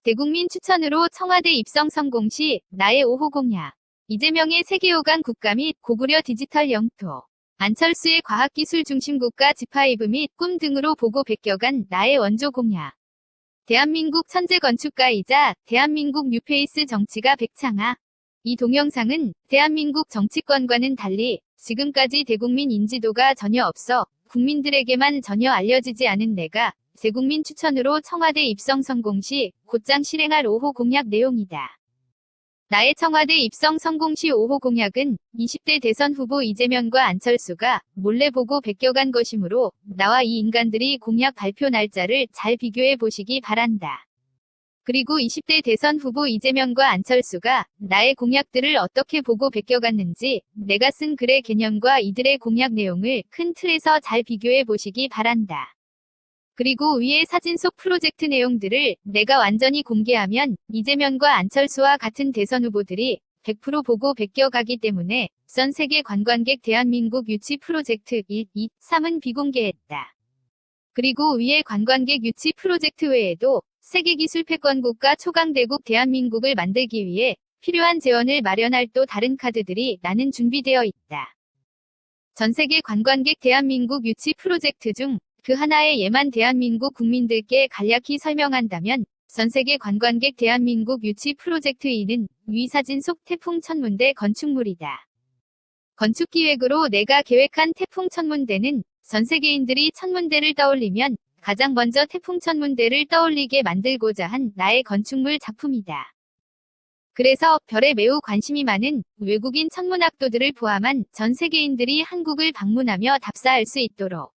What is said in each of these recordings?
대국민 추천으로 청와대 입성 성공 시 나의 5호 공약. 이재명의 세계 5강 국가 및 고구려 디지털 영토. 안철수의 과학기술 중심 국가 G5 및 꿈 등으로 보고 베껴간 나의 원조 공약. 대한민국 천재 건축가이자 대한민국 뉴페이스 정치가 백창아. 이 동영상은 대한민국 정치권과는 달리 지금까지 대국민 인지도가 전혀 없어 국민들에게만 전혀 알려지지 않은 내가 대국민 추천으로 청와대 입성 성공 시 곧장 실행할 5호 공약 내용이다. 나의 청와대 입성 성공 시 5호 공약은 20대 대선 후보 이재명과 안철수가 몰래 보고 베껴간 것이므로 나와 이 인간들이 공약 발표 날짜를 잘 비교해 보시기 바란다. 그리고 20대 대선 후보 이재명과 안철수가 나의 공약들을 어떻게 보고 베껴갔는지 내가 쓴 글의 개념과 이들의 공약 내용을 큰 틀에서 잘 비교해 보시기 바란다. 그리고 위의 사진 속 프로젝트 내용들을 내가 완전히 공개하면 이재명과 안철수와 같은 대선 후보들이 100% 보고 베껴가기 때문에 전 세계 관광객 대한민국 유치 프로젝트 1, 2, 3은 비공개했다. 그리고 위의 관광객 유치 프로젝트 외에도 세계기술 패권국가 초강대국 대한민국을 만들기 위해 필요한 재원을 마련할 또 다른 카드들이 나는 준비되어 있다. 전세계 관광객 대한민국 유치 프로젝트 중 그 하나의 예만 대한민국 국민들께 간략히 설명한다면 전세계 관광객 대한민국 유치 프로젝트 2는 위 사진 속 태풍 천문대 건축물이다. 건축기획으로 내가 계획한 태풍 천문대는 전 세계인들이 천문대를 떠올리면 가장 먼저 태풍 천문대를 떠올리게 만들고자 한 나의 건축물 작품이다. 그래서 별에 매우 관심이 많은 외국인 천문학도들을 포함한 전 세계인들이 한국을 방문하며 답사할 수 있도록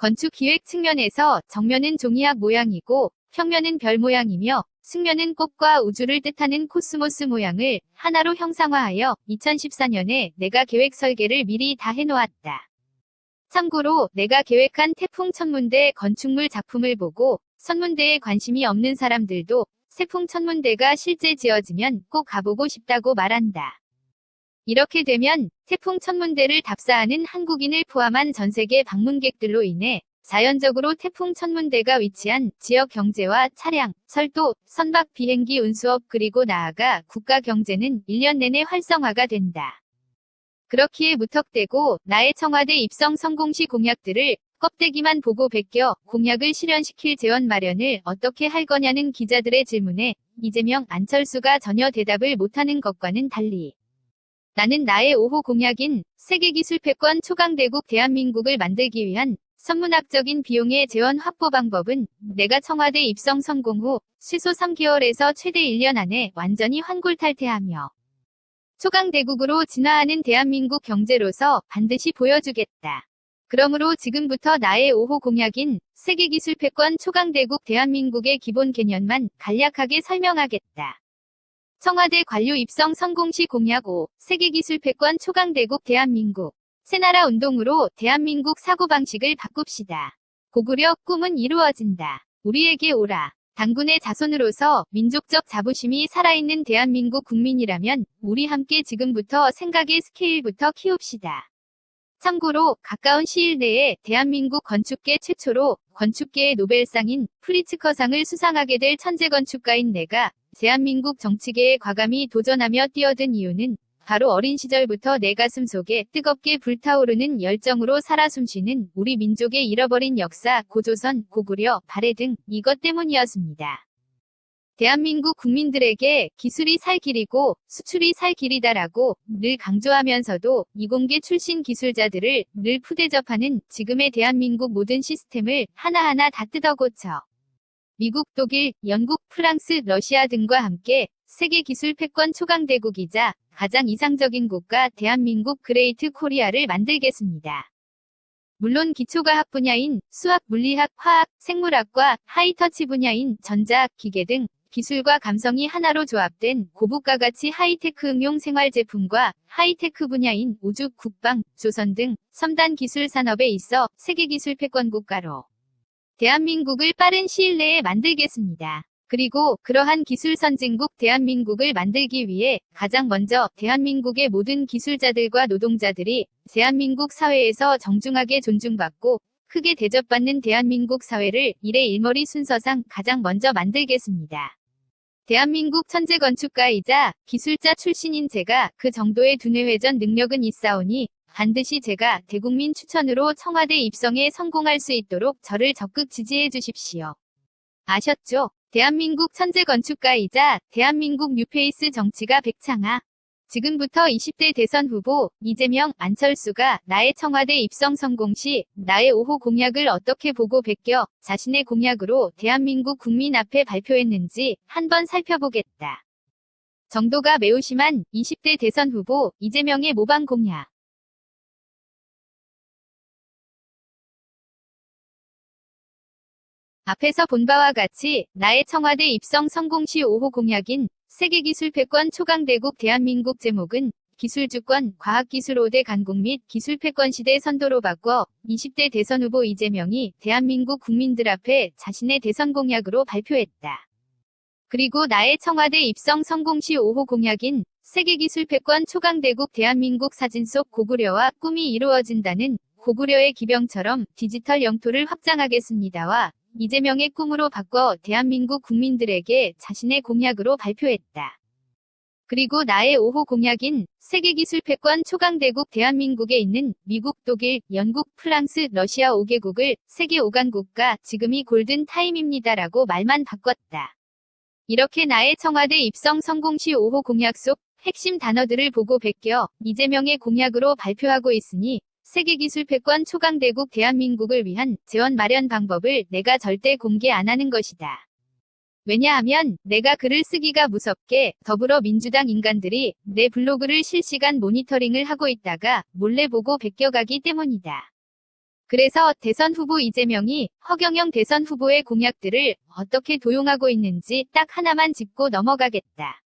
건축 기획 측면에서 정면은 종이학 모양이고 평면은 별 모양이며 측면은 꽃과 우주를 뜻하는 코스모스 모양을 하나로 형상화하여 2014년에 내가 계획 설계를 미리 다 해놓았다. 참고로 내가 계획한 태풍 천문대 건축물 작품을 보고 천문대에 관심이 없는 사람들도 태풍 천문대가 실제 지어지면 꼭 가보고 싶다고 말한다. 이렇게 되면 태풍 천문대를 답사하는 한국인을 포함한 전세계 방문객들로 인해 자연적으로 태풍 천문대가 위치한 지역 경제와 차량, 철도, 선박 비행기 운수업 그리고 나아가 국가 경제는 1년 내내 활성화가 된다. 그렇기에 무턱대고 나의 청와대 입성 성공 시 공약들을 껍데기만 보고 베껴 공약을 실현시킬 재원 마련을 어떻게 할 거냐는 기자들의 질문에 이재명, 안철수가 전혀 대답을 못하는 것과는 달리 나는 나의 5호 공약인 세계기술패권 초강대국 대한민국을 만들기 위한 선문학적인 비용의 재원 확보 방법은 내가 청와대 입성 성공 후 최소 3개월에서 최대 1년 안에 완전히 환골탈태하며 초강대국으로 진화하는 대한민국 경제로서 반드시 보여주겠다. 그러므로 지금부터 나의 5호 공약인 세계기술패권 초강대국 대한민국의 기본 개념만 간략하게 설명하겠다. 청와대 관료 입성 성공 시 공약 5. 세계기술패권 초강대국 대한민국. 새나라 운동으로 대한민국 사고방식을 바꿉시다. 고구려 꿈은 이루어진다. 우리에게 오라. 당군의 자손으로서 민족적 자부심이 살아있는 대한민국 국민이라면 우리 함께 지금부터 생각의 스케일부터 키웁시다. 참고로 가까운 시일 내에 대한민국 건축계 최초로 건축계의 노벨상인 프리츠커상을 수상하게 될 천재 건축가인 내가 대한민국 정치계에 과감히 도전하며 뛰어든 이유는 바로 어린 시절부터 내 가슴 속에 뜨겁게 불타오르는 열정으로 살아 숨쉬는 우리 민족의 잃어버린 역사, 고조선, 고구려, 발해 등 이것 때문이었습니다. 대한민국 국민들에게 기술이 살 길이고 수출이 살 길이다라고 늘 강조하면서도 이공계 출신 기술자들을 늘 푸대접하는 지금의 대한민국 모든 시스템을 하나하나 다 뜯어고쳐 미국, 독일, 영국, 프랑스, 러시아 등과 함께 세계기술 패권 초강대국이자 가장 이상적인 국가 대한민국 그레이트 코리아를 만들겠습니다. 물론 기초과학 분야인 수학, 물리학, 화학, 생물학과 하이터치 분야인 전자학, 기계 등 기술과 감성이 하나로 조합된 고부가 가치 하이테크 응용 생활제품과 하이테크 분야인 우주, 국방, 조선 등 첨단 기술 산업에 있어 세계기술 패권 국가로 대한민국을 빠른 시일 내에 만들겠습니다. 그리고 그러한 기술 선진국 대한민국을 만들기 위해 가장 먼저 대한민국의 모든 기술자들과 노동자들이 대한민국 사회에서 정중하게 존중받고 크게 대접받는 대한민국 사회를 일의 일머리 순서상 가장 먼저 만들겠습니다. 대한민국 천재 건축가이자 기술자 출신인 제가 그 정도의 두뇌회전 능력은 있사오니 반드시 제가 대국민 추천으로 청와대 입성에 성공할 수 있도록 저를 적극 지지해 주십시오. 아셨죠? 대한민국 천재 건축가이자 대한민국 뉴페이스 정치가 백창아. 지금부터 20대 대선 후보 이재명, 안철수가 나의 청와대 입성 성공 시 나의 5호 공약을 어떻게 보고 베껴 자신의 공약으로 대한민국 국민 앞에 발표했는지 한번 살펴보겠다. 정도가 매우 심한 20대 대선 후보 이재명의 모방 공약. 앞에서 본 바와 같이 나의 청와대 입성 성공 시 5호 공약인 세계기술 패권 초강대국 대한민국 제목은 기술주권, 과학기술 5대 강국 및 기술패권 시대 선도로 바꿔 20대 대선 후보 이재명이 대한민국 국민들 앞에 자신의 대선 공약으로 발표했다. 그리고 나의 청와대 입성 성공 시 5호 공약인 세계기술 패권 초강대국 대한민국 사진 속 고구려와 꿈이 이루어진다는 고구려의 기병처럼 디지털 영토를 확장하겠습니다와 이재명의 꿈으로 바꿔 대한민국 국민들에게 자신의 공약으로 발표했다. 그리고 나의 5호 공약인 세계기술 패권 초강대국 대한민국에 있는 미국, 독일, 영국, 프랑스, 러시아 5개국을 세계 5강 국가 지금이 골든 타임입니다라고 말만 바꿨다. 이렇게 나의 청와대 입성 성공 시 5호 공약 속 핵심 단어들을 보고 베껴 이재명의 공약으로 발표하고 있으니 세계기술 패권 초강대국 대한민국을 위한 재원 마련 방법을 내가 절대 공개 안 하는 것이다. 왜냐하면 내가 글을 쓰기가 무섭게 더불어민주당 인간들이 내 블로그를 실시간 모니터링을 하고 있다가 몰래 보고 베껴가기 때문이다. 그래서 대선 후보 이재명이 허경영 대선 후보의 공약들을 어떻게 도용하고 있는지 딱 하나만 짚고 넘어가겠다.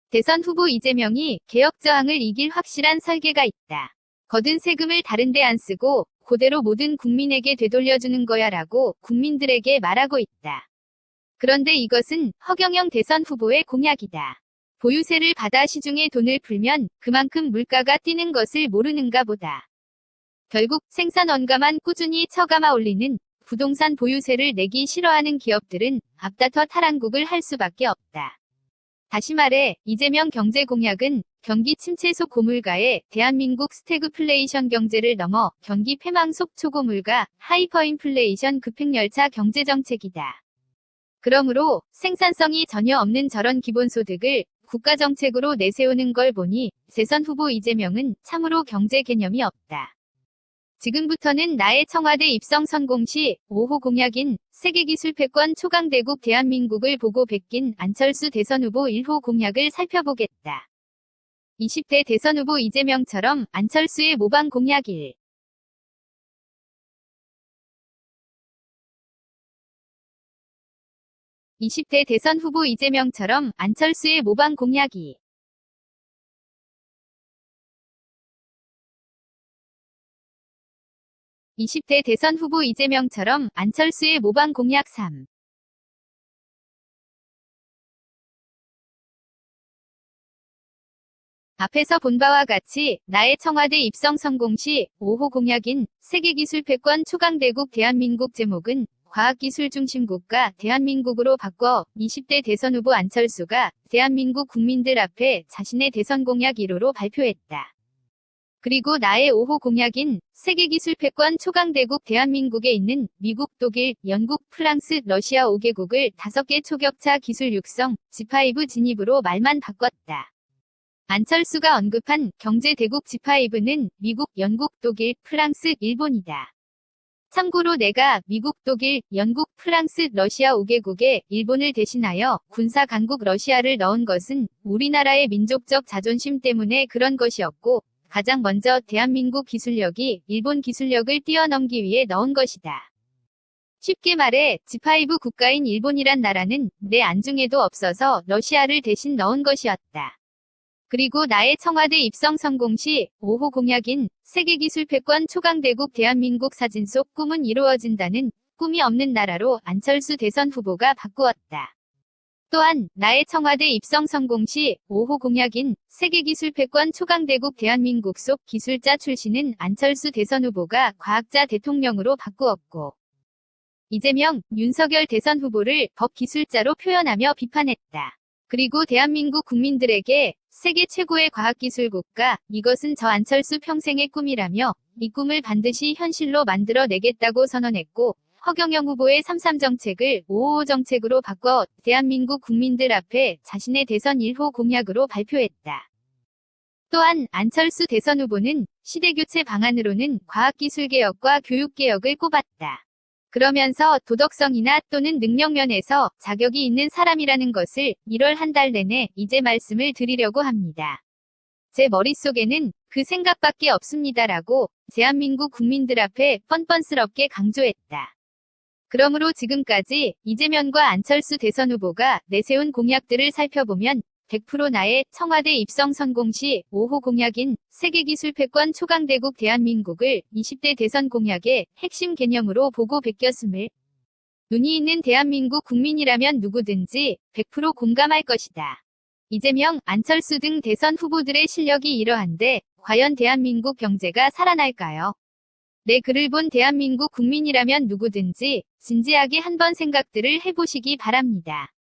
대선 후보 이재명이 개혁저항을 이길 확실한 설계가 있다. 거둔 세금을 다른 데 안 쓰고 그대로 모든 국민에게 되돌려주는 거야 라고 국민들에게 말하고 있다. 그런데 이것은 허경영 대선 후보의 공약이다. 보유세를 받아 시중에 돈을 풀면 그만큼 물가가 뛰는 것을 모르는가 보다. 결국 생산 원가만 꾸준히 처감아 올리는 부동산 보유세를 내기 싫어하는 기업들은 앞다퉈 탈한국을 할 수밖에 없다. 다시 말해 이재명 경제 공약은 경기 침체 속 고물가에 대한민국 스태그플레이션 경제를 넘어 경기 폐망 속 초고물가 하이퍼인플레이션 급행열차 경제정책이다. 그러므로 생산성이 전혀 없는 저런 기본소득을 국가정책으로 내세우는 걸 보니 대선 후보 이재명은 참으로 경제 개념이 없다. 지금부터는 나의 청와대 입성 성공 시 5호 공약인 세계기술 패권 초강대국 대한민국을 보고 베낀 안철수 대선 후보 1호 공약을 살펴보겠다. 20대 대선 후보 이재명처럼 안철수의 모방 공약 1. 20대 대선 후보 이재명처럼 안철수의 모방 공약 2. 20대 대선 후보 이재명처럼 안철수의 모방 공약 3. 앞에서 본 바와 같이 나의 청와대 입성 성공 시 5호 공약인 세계기술 패권 초강대국 대한민국 제목은 과학기술 중심 국가 대한민국으로 바꿔 20대 대선 후보 안철수가 대한민국 국민들 앞에 자신의 대선 공약 1호로 발표했다. 그리고 나의 5호 공약인 세계기술 패권 초강대국 대한민국에 있는 미국, 독일, 영국, 프랑스, 러시아 5개국을 5개 초격차 기술 육성, G5 진입으로 말만 바꿨다. 안철수가 언급한 경제대국 G5는 미국, 영국, 독일, 프랑스, 일본이다. 참고로 내가 미국, 독일, 영국, 프랑스, 러시아 5개국에 일본을 대신하여 군사 강국 러시아를 넣은 것은 우리나라의 민족적 자존심 때문에 그런 것이었고 가장 먼저 대한민국 기술력이 일본 기술력을 뛰어넘기 위해 넣은 것이다. 쉽게 말해 G5 국가인 일본이란 나라는 내 안중에도 없어서 러시아를 대신 넣은 것이었다. 그리고 나의 청와대 입성 성공 시 5호 공약인 세계기술 패권 초강대국 대한민국 사진 속 꿈은 이루어진다는 꿈이 없는 나라로 안철수 대선 후보가 바꾸었다. 또한 나의 청와대 입성 성공 시 5호 공약인 세계기술 패권 초강대국 대한민국 속 기술자 출신은 안철수 대선 후보가 과학자 대통령으로 바꾸었고 이재명, 윤석열 대선 후보를 법기술자로 표현하며 비판했다. 그리고 대한민국 국민들에게 세계 최고의 과학기술 국가, 이것은 저 안철수 평생의 꿈이라며 이 꿈을 반드시 현실로 만들어내겠다고 선언했고, 허경영 후보의 3.3 정책을 5.55 정책으로 바꿔 대한민국 국민들 앞에 자신의 대선 1호 공약으로 발표했다. 또한 안철수 대선 후보는 시대교체 방안으로는 과학기술개혁과 교육개혁을 꼽았다. 그러면서 도덕성이나 또는 능력면에서 자격이 있는 사람이라는 것을 1월 한 달 내내 이제 말씀을 드리려고 합니다. 제 머릿속에는 그 생각밖에 없습니다라고 대한민국 국민들 앞에 뻔뻔스럽게 강조했다. 그러므로 지금까지 이재명과 안철수 대선 후보가 내세운 공약들을 살펴보면 100% 나의 청와대 입성 성공 시 5호 공약인 세계기술 패권 초강대국 대한민국을 20대 대선 공약의 핵심 개념으로 보고 베꼈음을 눈이 있는 대한민국 국민이라면 누구든지 100% 공감할 것이다. 이재명, 안철수 등 대선 후보들의 실력이 이러한데 과연 대한민국 경제가 살아날까요? 내 글을 본 대한민국 국민이라면 누구든지 진지하게 한번 생각들을 해보시기 바랍니다.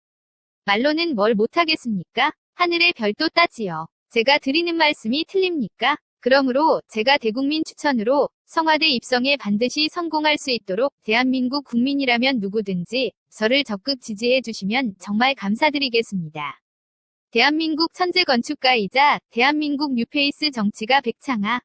말로는 뭘 못하겠습니까? 하늘의 별도 따지요. 제가 드리는 말씀이 틀립니까? 그러므로 제가 대국민 추천으로 청와대 입성에 반드시 성공할 수 있도록 대한민국 국민이라면 누구든지 저를 적극 지지해 주시면 정말 감사드리겠습니다. 대한민국 천재 건축가이자 대한민국 뉴페이스 정치가 백창아